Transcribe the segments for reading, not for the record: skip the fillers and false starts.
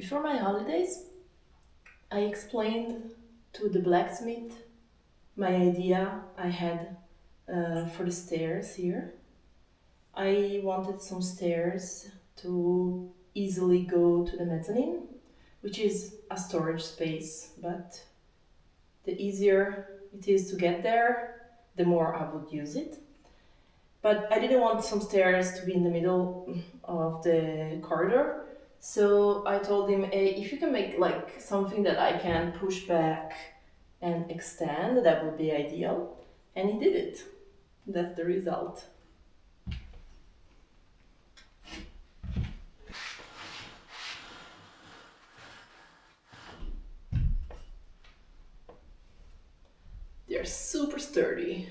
Before my holidays, I explained to the blacksmith my idea I had for the stairs here. I wanted some stairs to easily go to the mezzanine, which is a storage space, but the easier it is to get there, the more I would use it. But I didn't want some stairs to be in the middle of the corridor. So I told him, hey, if you can make like something that I can push back and extend, that would be ideal. And he did it. That's the result. They're super sturdy.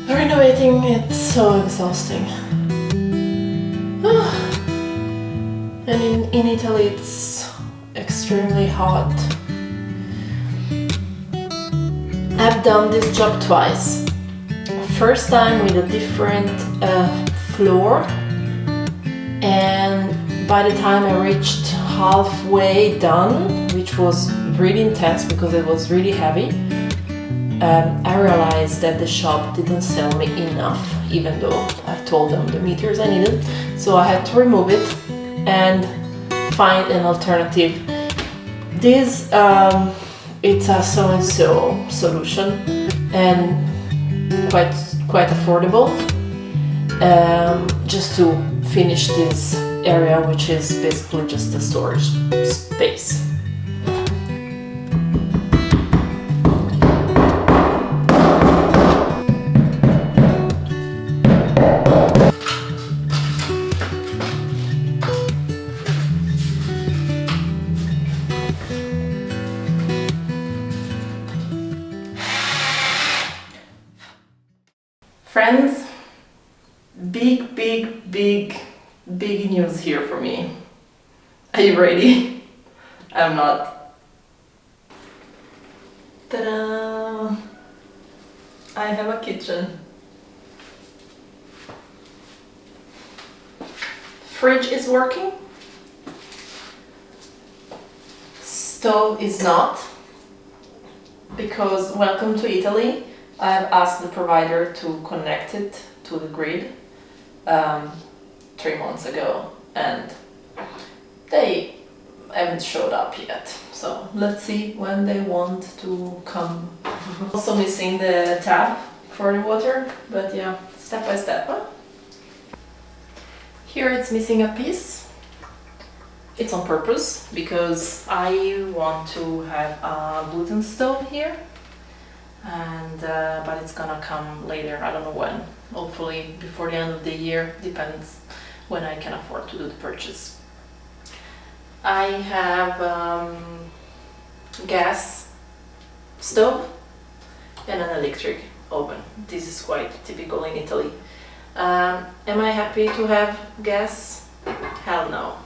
Renovating, it's so exhausting. And in Italy it's extremely hot. I've done this job twice. First time with a different floor, and by the time I reached halfway done, which was really intense because it was really heavy, I realized that the shop didn't sell me enough, even though I told them the meters I needed. So I had to remove it and find an alternative. This it's a so-and-so solution and quite affordable, just to finish this area, which is basically just a storage space. Friends, big news here for me. Are you ready? I'm not. Ta-da! I have a kitchen. Fridge is working. Stove is not. Because welcome to Italy. I've asked the provider to connect it to the grid 3 months ago, and they haven't showed up yet. So let's see when they want to come. Also missing the tap for the water, but yeah, step by step. Huh? Here it's missing a piece. It's on purpose because I want to have a gluten stove here. And but it's gonna come later, I don't know when, hopefully before the end of the year, depends when I can afford to do the purchase. I have gas stove and an electric oven. This is quite typical in Italy. Am I happy to have gas? Hell no.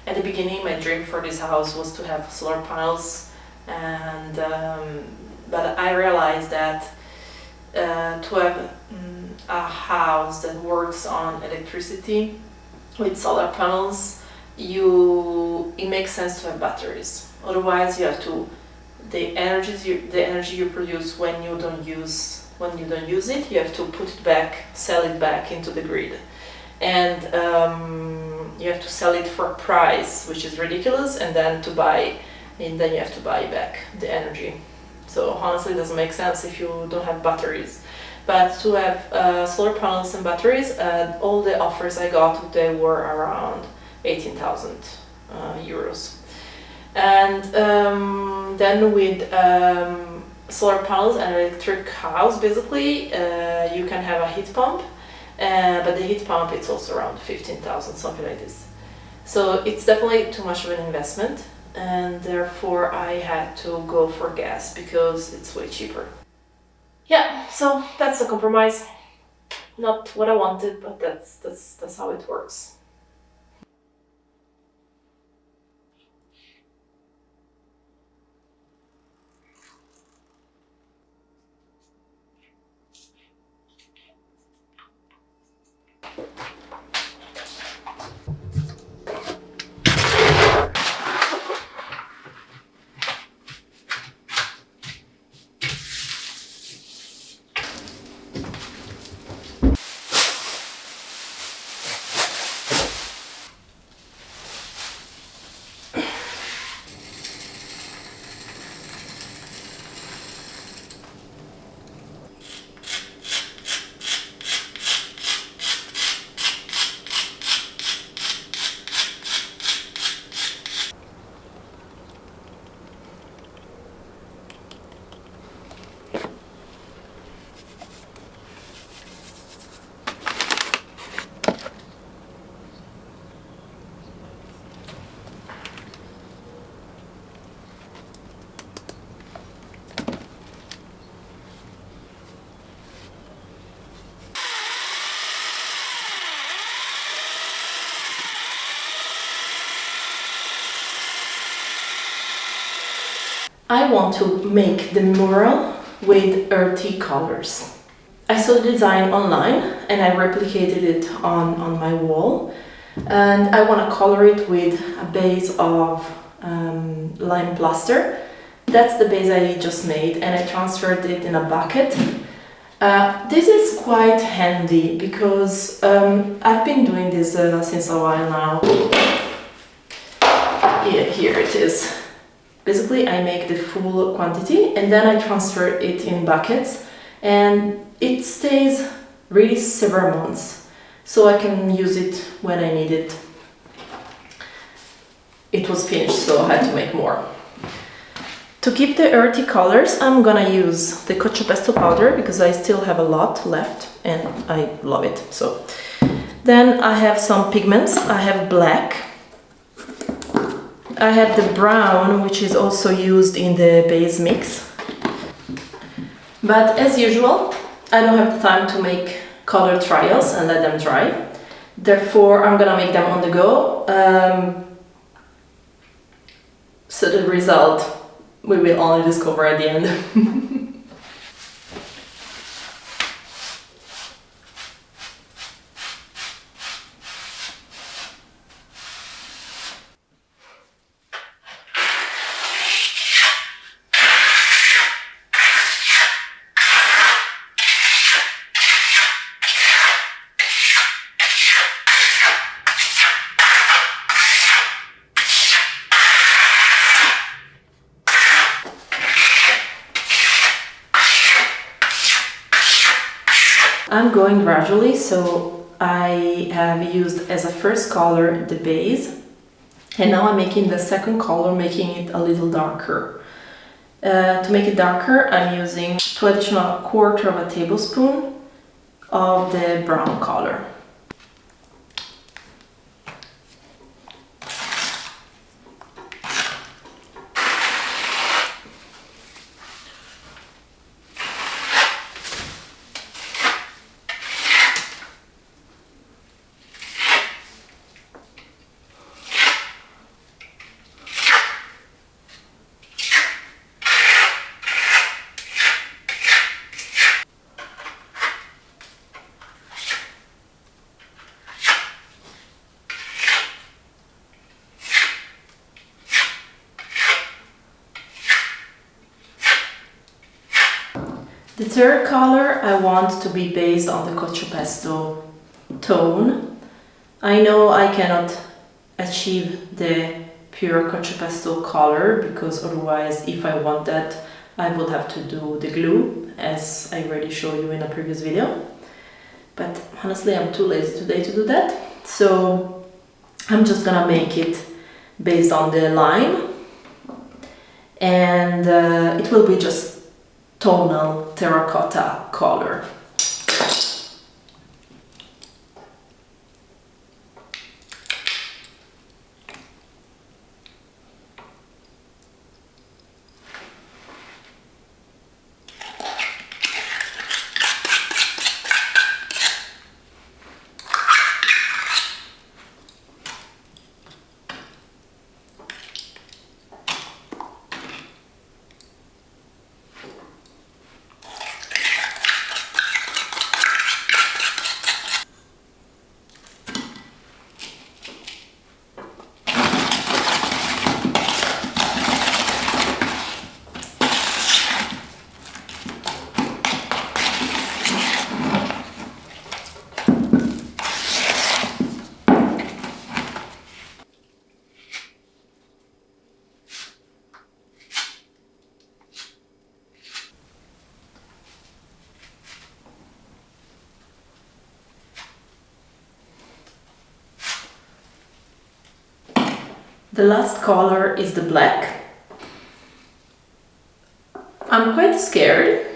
At the beginning, my dream for this house was to have solar panels, and but I realized that to have a house that works on electricity with solar panels, it makes sense to have batteries. Otherwise, you have to the energy you produce when you don't use it, you have to put it back, sell it back into the grid, and you have to sell it for a price which is ridiculous, and then you have to buy back the energy. So honestly, it doesn't make sense if you don't have batteries. But to have solar panels and batteries, all the offers I got, they were around 18,000 euros. And then with solar panels and electric house, basically, you can have a heat pump, but the heat pump, it's also around 15,000, something like this. So it's definitely too much of an investment, and therefore I had to go for gas because it's way cheaper. Yeah, so that's a compromise. Not what I wanted, but that's how it works. I want to make the mural with earthy colors. I saw the design online and I replicated it on my wall, and I want to color it with a base of lime plaster. That's the base I just made, and I transferred it in a bucket. This is quite handy because I've been doing this since a while now. Yeah, here it is. Basically, I make the full quantity and then I transfer it in buckets, and it stays really several months, so I can use it when I need it. It was finished, so I had to make more. To keep the earthy colors, I'm gonna use the cacio pesto powder because I still have a lot left and I love it. So then I have some pigments. I have black, I have the brown, which is also used in the base mix. But as usual, I don't have the time to make color trials and let them dry. Therefore, I'm gonna make them on the go. So the result we will only discover at the end. I'm going gradually, so I have used as a first color the base, and now I'm making the second color, making it a little darker. To make it darker, I'm using 2 additional quarter of a tablespoon of the brown color. The third color I want to be based on the Cocho Pesto tone. I know I cannot achieve the pure Cocho Pesto color because otherwise, if I want that, I would have to do the glue, as I already showed you in a previous video. But honestly, I'm too lazy today to do that. So I'm just gonna make it based on the lime, and it will be just tonal terracotta color. The last color is the black. I'm quite scared.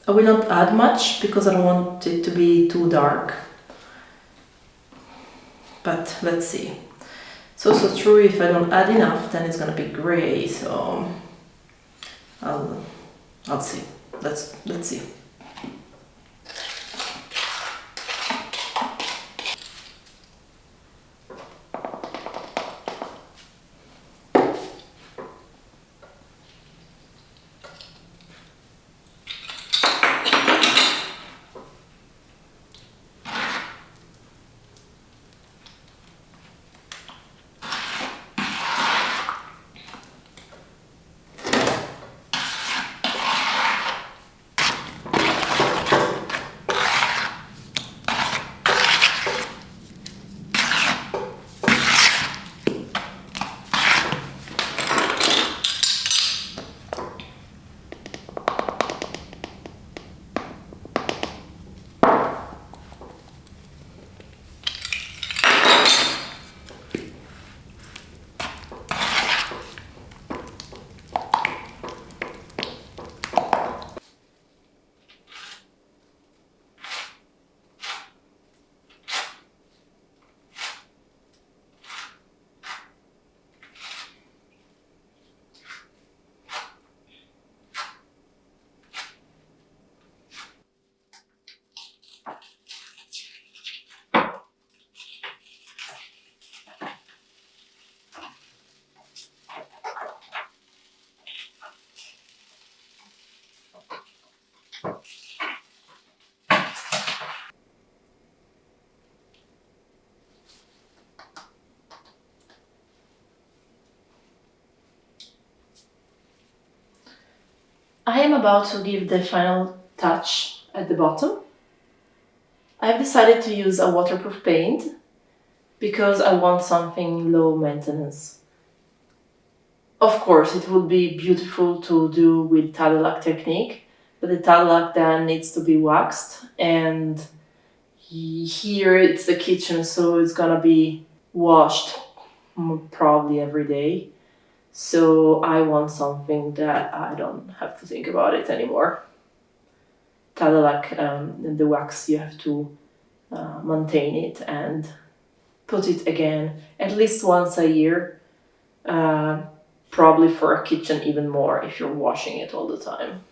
I will not add much because I don't want it to be too dark. But let's see. It's also true, if I don't add enough, then it's gonna be gray. So I'll see. Let's see. I am about to give the final touch at the bottom. I've decided to use a waterproof paint because I want something low maintenance. Of course, it would be beautiful to do with Tadelac technique, but the Tadelac then needs to be waxed, and here it's the kitchen, so it's gonna be washed probably every day. So I want something that I don't have to think about it anymore. Tadelac, the wax, you have to maintain it and put it again at least once a year. Probably for a kitchen even more if you're washing it all the time.